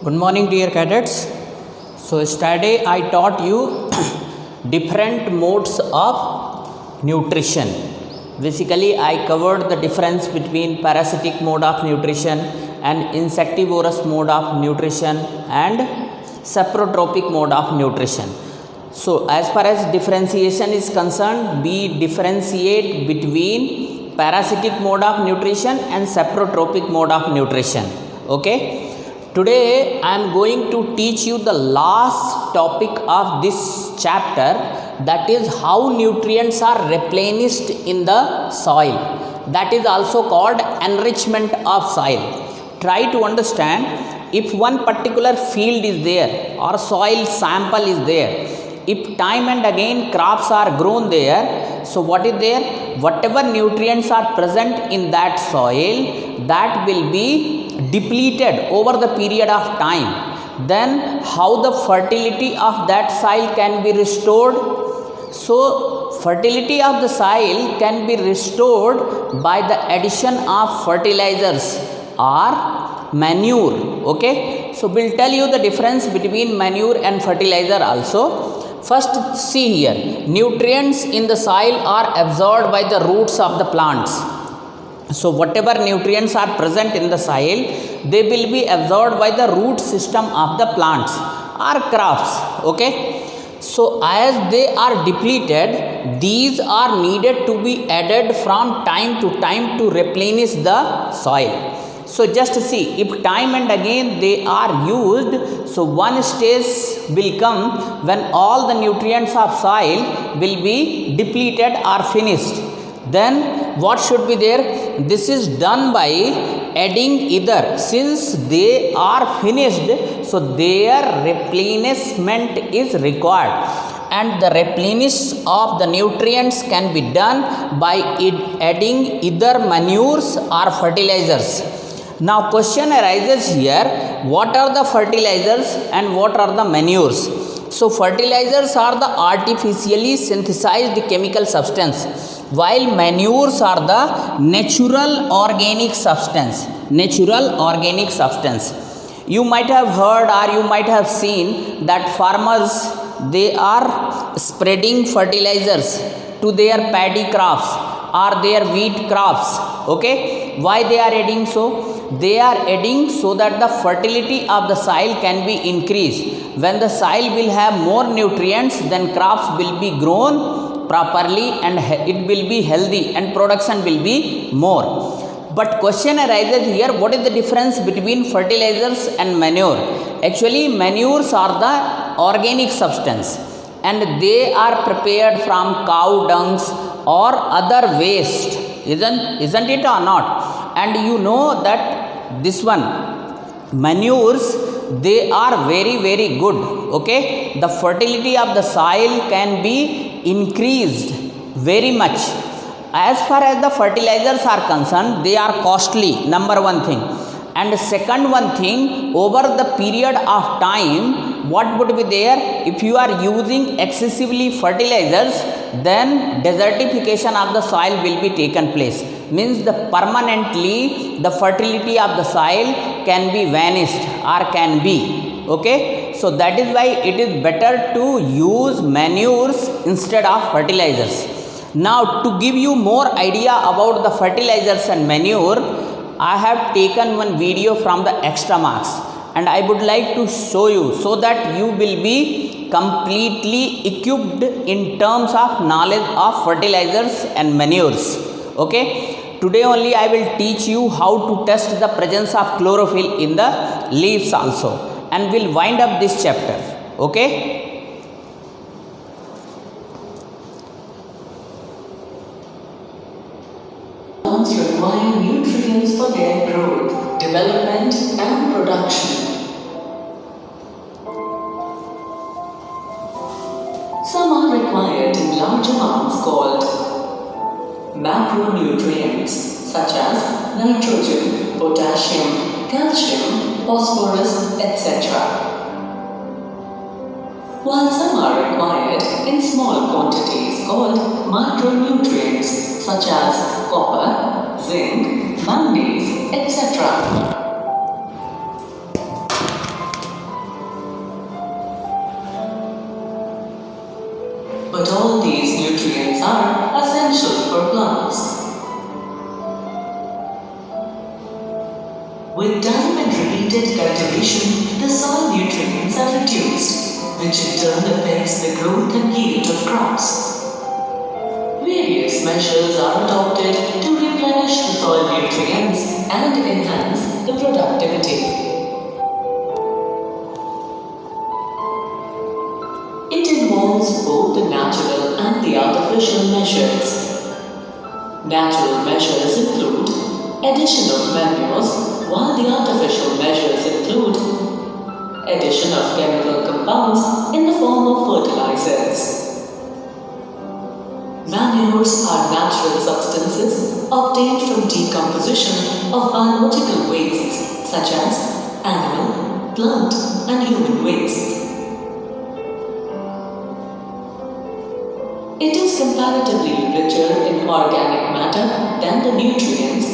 Good morning, dear cadets. So yesterday I taught you different modes of nutrition. Basically, I covered the difference between parasitic mode of nutrition and insectivorous mode of nutrition and saprotrophic mode of nutrition. So as far as differentiation is concerned, we differentiate between parasitic mode of nutrition and saprotrophic mode of nutrition. Okay. Today I am going to teach you the last topic of this chapter, that is how nutrients are replenished in the soil. That is also called enrichment of soil. Try to understand, if one particular field is there or soil sample is there, if time and again crops are grown there, so what is there? Whatever nutrients are present in that soil, that will be depleted over the period of time. Then how the fertility of that soil can be restored? So fertility of the soil can be restored by the addition of fertilizers or manure. Okay, so we'll tell you the difference between manure and fertilizer also. First, see here, nutrients in the soil are absorbed by the roots of the plants. So whatever nutrients are present in the soil, they will be absorbed by the root system of the plants or crops. Okay, so as they are depleted, these are needed to be added from time to time to replenish the soil. So just see, if time and again they are used, so one stage will come when all the nutrients of soil will be depleted or finished. Then what should be there? This is done by adding either, since they are finished, so their replenishment is required, and the replenish of the nutrients can be done by adding either manures or fertilizers. Now question arises here, what are the fertilizers and what are the manures? So fertilizers are the artificially synthesized chemical substance, while manures are the natural organic substance. Natural organic substance. You might have heard or you might have seen that farmers, they are spreading fertilizers to their paddy crops or their wheat crops. Okay, why they are adding so? They are adding so that the fertility of the soil can be increased. When the soil will have more nutrients, then crops will be grown properly and it will be healthy and production will be more. But question arises here, what is the difference between fertilizers and manure? Actually, manures are the organic substance and they are prepared from cow dungs or other waste. Isn't it or not? And you know that this one, manures, they are very good. Okay, the fertility of the soil can be increased very much. As far as the fertilizers are concerned, they are costly, number one thing. And second one thing, over the period of time, what would be there? If you are using excessively fertilizers, then desertification of the soil will be taken place. Means the permanently the fertility of the soil can be vanished or can be. Okay, so that is why it is better to use manures instead of fertilizers. Now to give you more idea about the fertilizers and manure, I have taken one video from the extra marks and I would like to show you so that you will be completely equipped in terms of knowledge of fertilizers and manures. Okay, today only I will teach you how to test the presence of chlorophyll in the leaves also, and will wind up this chapter. Okay. Plants require nutrients for their growth, development and production. Some are required in large amounts called macronutrients, such as nitrogen, potassium, calcium, phosphorus, etc. While some are required in small quantities called micronutrients, such as copper, zinc, manganese, etc. but all these nutrients are essential for plants. With time and repeated cultivation, the soil nutrients are reduced, which in turn affects the growth and yield of crops. Various measures are adopted to replenish the soil nutrients and enhance the productivity. It involves both the natural and the artificial measures. Natural measures include addition of manures, while the artificial measures include addition of chemical compounds in the form of fertilizers. Manures are natural substances obtained from decomposition of biological wastes such as animal, plant, and human wastes. It is comparatively richer in organic matter than the nutrients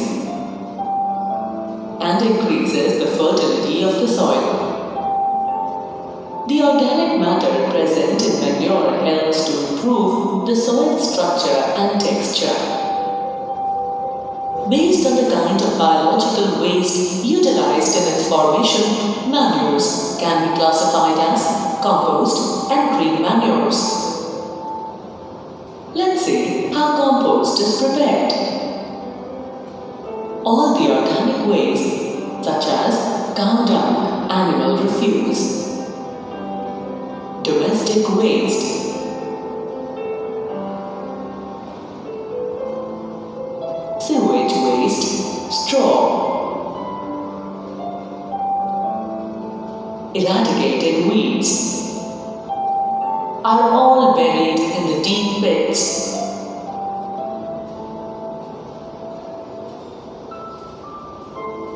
and increases the fertility of the soil. The organic matter present in manure helps to improve the soil structure and texture. Based on the kind of biological waste utilized in its formation, manures can be classified as compost and green manures. Let's see how compost is prepared. All the organic waste, such as cow dung, animal refuse, domestic waste, sewage waste, straw, eradicated weeds, are all buried in the deep pits.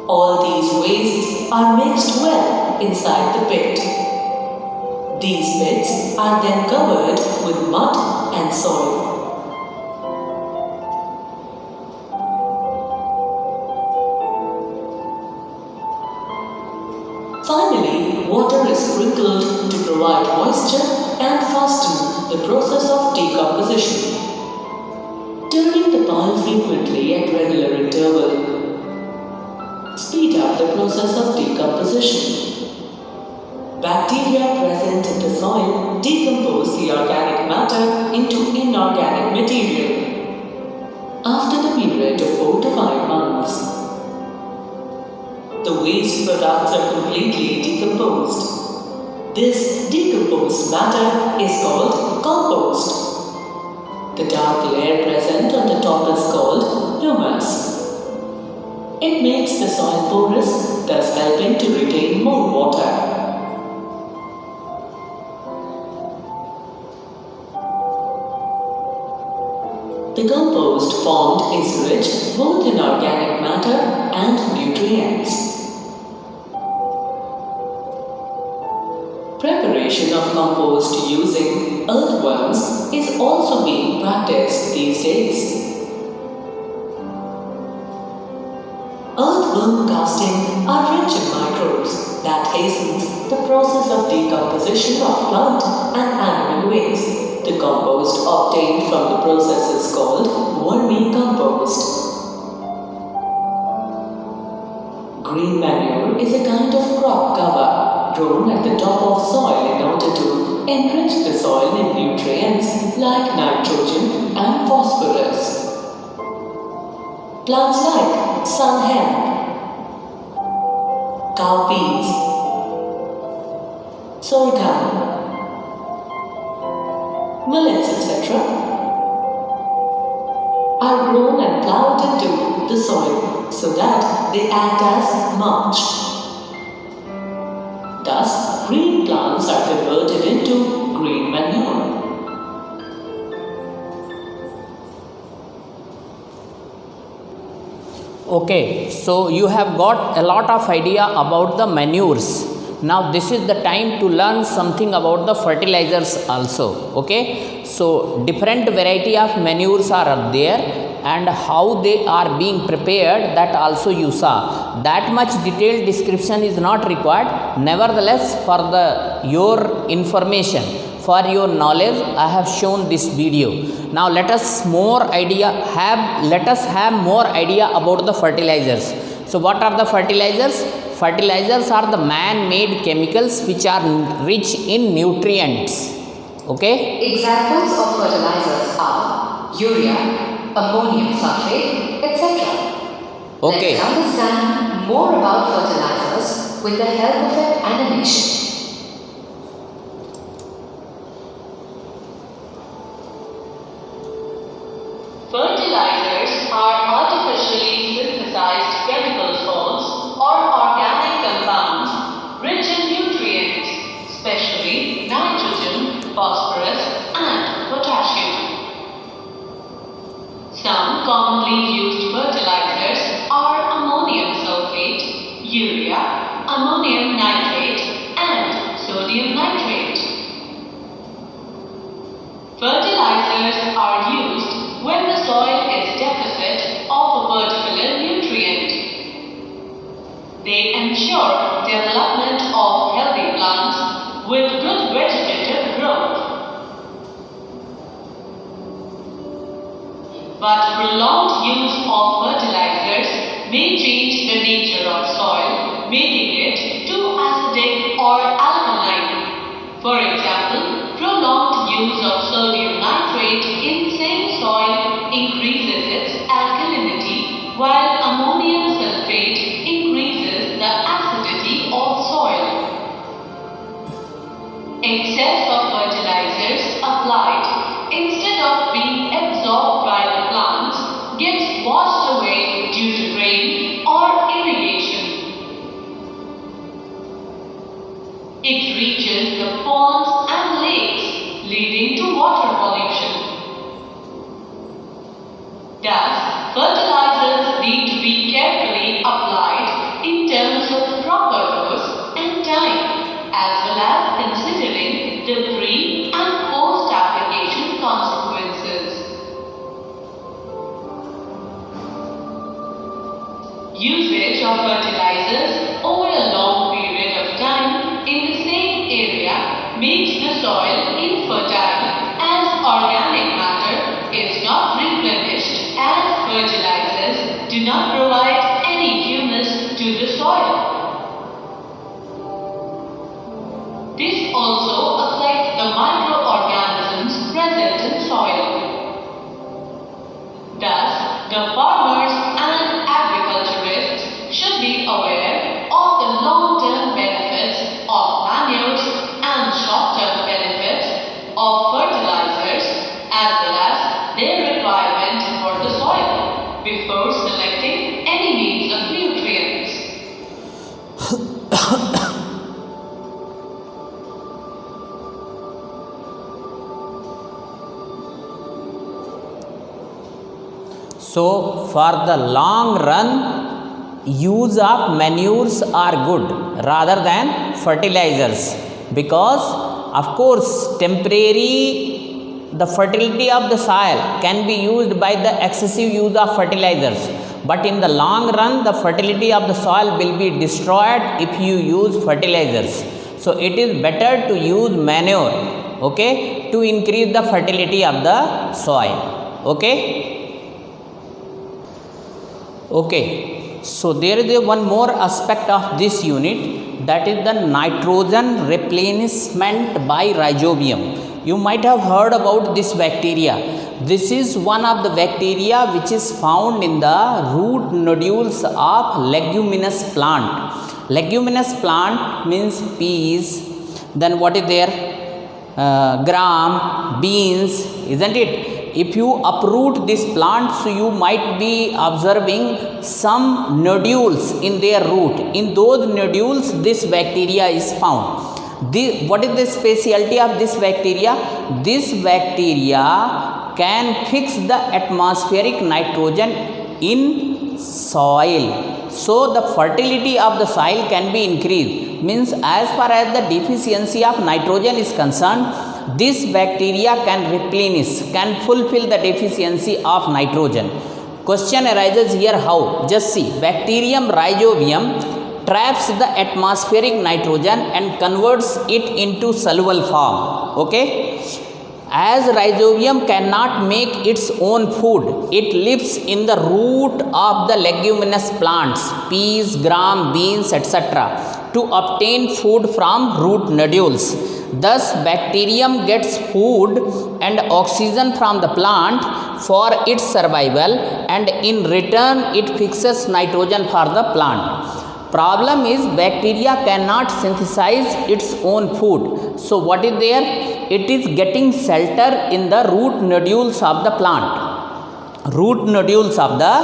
All these wastes are mixed well inside the pit. These pits are then covered with mud and soil. Finally, water is sprinkled to provide moisture and fasten the process of decomposition. Turning the pile frequently at regular interval speed up the process of decomposition. Bacteria present in the soil decompose the organic matter into inorganic material. After the period of 4 to 5 months, the waste products are completely decomposed. This decomposed matter is called compost. The dark layer present on the top is called humus. It makes the soil porous, thus helping to retain more water. The compost formed is rich both in organic matter and nutrients. Preparation of compost using earthworms is also being practiced these days. Earthworm casting are rich in microbes that hastens the process of decomposition of plant and animal waste. The compost obtained from the process is called vermicompost. Green manure is a kind of crop cover grown at the top of soil in order to enrich the soil in nutrients like nitrogen and phosphorus. Plants like sun hemp, cowpeas, sorghum, millets, etc. are grown and plowed into the soil so that they act as mulch. Thus, green plants are converted into green manure. Okay, so you have got a lot of idea about the manures. Now this is the time to learn something about the fertilizers also. Okay, so different variety of manures are there and how they are being prepared, that also you saw. That much detailed description is not required. Nevertheless, for your information, For your knowledge, I have shown this video. Now let us have more idea about the fertilizers. So what are the fertilizers? Fertilizers are the man-made chemicals which are rich in nutrients. Okay? Examples of fertilizers are urea, ammonium sulfate, etc. Okay. Let's understand more about fertilizers with the help of an animation. Fertilizers are artificially synthesized chemical salts or organic compounds rich in nutrients, especially nitrogen, phosphorus, and potassium. Some commonly used fertilizers are ammonium sulfate, urea, ammonium nitrate, and sodium nitrate. Fertilizers are used when the soil is deficit of a particular nutrient. They ensure development of healthy plants with good vegetative growth. But prolonged use of fertilizers may change the nature of soil, making it too acidic or alkaline. For example, prolonged use of sodium nitrate in same soil increases its alkalinity, while ammonium sulfate increases the acidity of soil. Excess of fertilizers applied instead of being absorbed by the plants gets washed away due to rain or irrigation. It reaches the ponds and lakes, leading to water pollution. Thus, fertilizers need to be carefully applied in terms of proper dose and time, as well as considering the pre and post application consequences. Usage of fertilizers over a long period of time in the same area makes the soil infertile, as organic matter is not replenished, as fertilizers do not provide any humus to the soil. This also affects the microorganisms present in soil. Thus, the farmers and agriculturists should be aware of the long-term benefits of manures and short-term benefits of fertilizers, as well as their requirement for the soil before selecting any means of nutrients. So for the long run, use of manures are good rather than fertilizers, because of course temporary the fertility of the soil can be used by the excessive use of fertilizers, but in the long run the fertility of the soil will be destroyed if you use fertilizers. So it is better to use manure, okay, to increase the fertility of the soil. Okay, so there is one more aspect of this unit, that is the nitrogen replenishment by rhizobium. You might have heard about this bacteria. This is one of the bacteria which is found in the root nodules of leguminous plant. Leguminous plant means peas, then what is there? Gram, beans, isn't it? If you uproot this plant, so you might be observing some nodules in their root. In those nodules, this bacteria is found. What is the specialty of this bacteria? This bacteria can fix the atmospheric nitrogen in soil. So the fertility of the soil can be increased. Means as far as the deficiency of nitrogen is concerned, this bacteria can replenish, can fulfill the deficiency of nitrogen. Question arises here how? Just see, Bacterium rhizobium traps the atmospheric nitrogen and converts it into soluble form. Okay, as rhizobium cannot make its own food, it lives in the root of the leguminous plants, peas, gram, beans, etc., to obtain food from root nodules. Thus bacterium gets food and oxygen from the plant for its survival, and in return it fixes nitrogen for the plant. Problem is bacteria cannot synthesize its own food. So what is there? It is getting shelter in the root nodules of the plant. Root nodules of the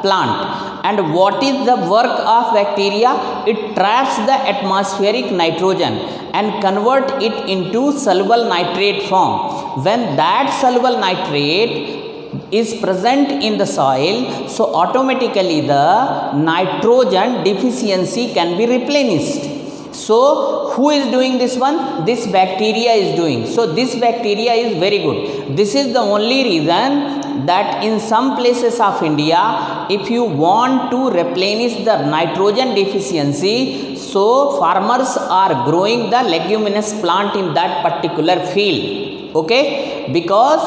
plant. And what is the work of bacteria? It traps the atmospheric nitrogen and convert it into soluble nitrate form. When that soluble nitrate is present in the soil, so automatically the nitrogen deficiency can be replenished. So who is doing this one? This bacteria is doing. So this bacteria is very good. This is the only reason that in some places of India, if you want to replenish the nitrogen deficiency, so farmers are growing the leguminous plant in that particular field. Okay, because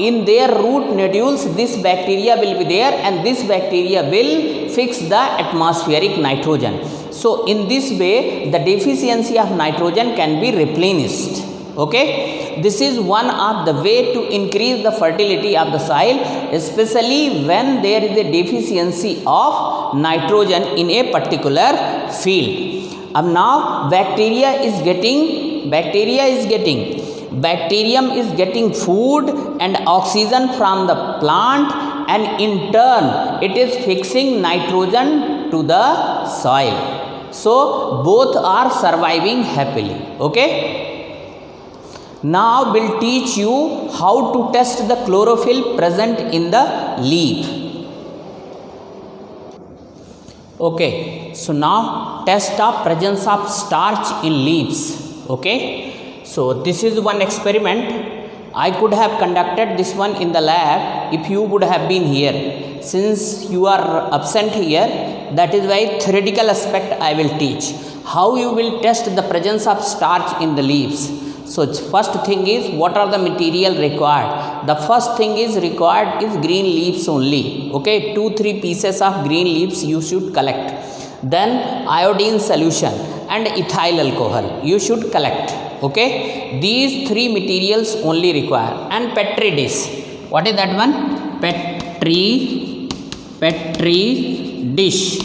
in their root nodules this bacteria will be there, and this bacteria will fix the atmospheric nitrogen. So in this way the deficiency of nitrogen can be replenished. Okay, this is one of the way to increase the fertility of the soil, especially when there is a deficiency of nitrogen in a particular field. Now bacterium is getting food and oxygen from the plant, and in turn it is fixing nitrogen to the soil. So both are surviving happily. Okay, now we'll teach you how to test the chlorophyll present in the leaf. Okay, so now test of presence of starch in leaves. Okay, so this is one experiment. I could have conducted this one in the lab if you would have been here. Since you are absent here, that is why theoretical aspect I will teach. How you will test the presence of starch in the leaves. So first thing is, what are the material required? The first thing is required is green leaves only. Okay, 2-3 pieces of green leaves you should collect. Then iodine solution and ethyl alcohol you should collect. Okay, these 3 materials only required. And petri dish. What is that one? Petri dish.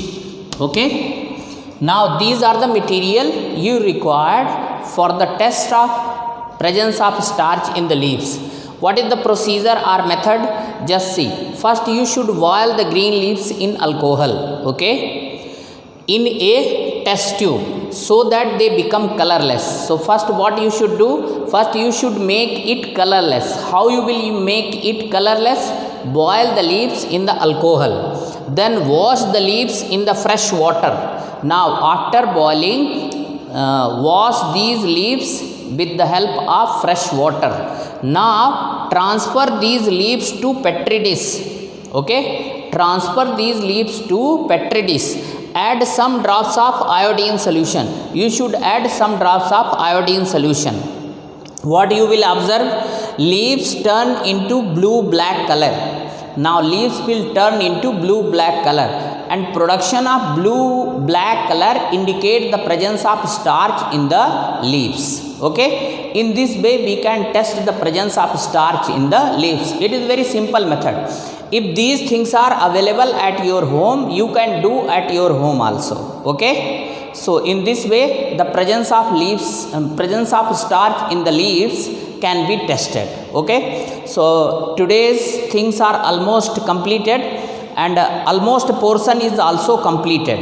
Okay, now these are the material you required for the test of presence of starch in the leaves. What is the procedure or method? Just see. First you should boil the green leaves in alcohol. Okay, in a test tube, so that they become colorless. So first what you should do? First you should make it colorless. How you will make it colorless? Boil the leaves in the alcohol, then wash the leaves in the fresh water. Now after boiling, wash these leaves with the help of fresh water. Now transfer these leaves to petri dish. Okay, transfer these leaves to petri dish. Add some drops of iodine solution. You should add some drops of iodine solution. What you will observe? Leaves turn into blue-black color. Now leaves will turn into blue-black color, and production of blue-black color indicate the presence of starch in the leaves. Okay, in this way we can test the presence of starch in the leaves. It is very simple method. If these things are available at your home, you can do at your home also. Okay, so in this way the presence of starch in the leaves can be tested. Okay, so today's things are almost completed, and almost portion is also completed.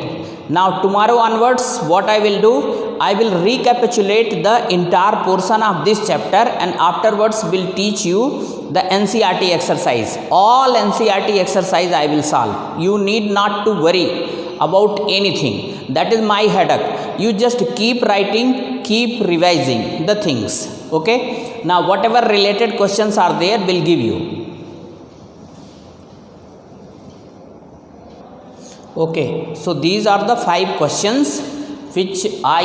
Now tomorrow onwards what I will do? I will recapitulate the entire portion of this chapter, and afterwards will teach you the NCERT exercise. All NCERT exercise I will solve. You need not to worry about anything. That is my headache. You just keep writing, keep revising the things. Okay, now whatever related questions are there will give you. Okay, so these are the 5 questions which I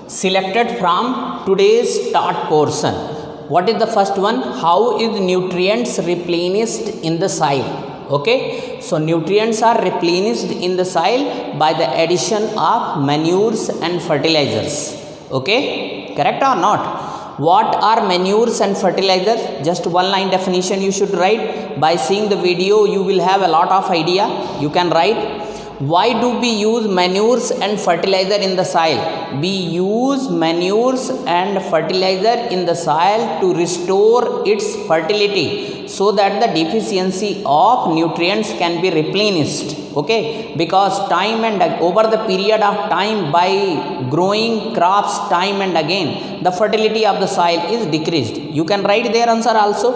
selected from today's start portion. What is the first one? How is nutrients replenished in the soil? Okay, so nutrients are replenished in the soil by the addition of manures and fertilizers. Okay, correct or not? What are manures and fertilizers? Just one line definition you should write. By seeing the video you will have a lot of idea. You can write, why do we use manures and fertilizer in the soil? We use manures and fertilizer in the soil to restore its fertility so that the deficiency of nutrients can be replenished. Okay, because time and over the period of time, by growing crops time and again, the fertility of the soil is decreased. You can write their answer also.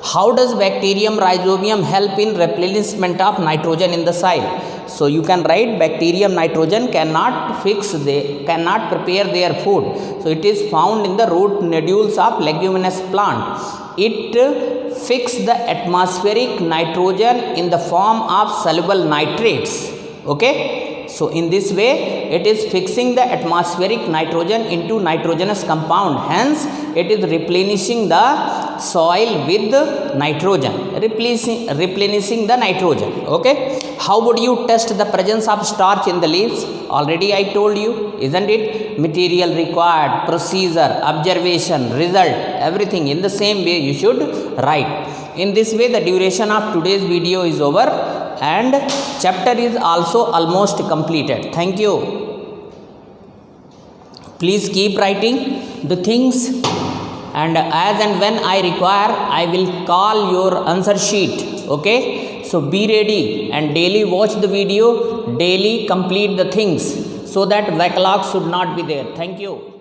How does bacterium rhizobium help in replenishment of nitrogen in the soil? So you can write, bacterium nitrogen cannot prepare their food. So it is found in the root nodules of leguminous plant. It fix the atmospheric nitrogen in the form of soluble nitrates. Okay, so in this way it is fixing the atmospheric nitrogen into nitrogenous compound. Hence it is replenishing the soil with nitrogen, replenishing the nitrogen. Okay, how would you test the presence of starch in the leaves? Already I told you, isn't it? Material required, procedure, observation, result, everything in the same way you should write. In this way the duration of today's video is over and chapter is also almost completed. Thank you. Please keep writing the things, and as and when I require I will call your answer sheet. Okay, so be ready and daily watch the video, daily complete the things so that backlog should not be there. Thank you.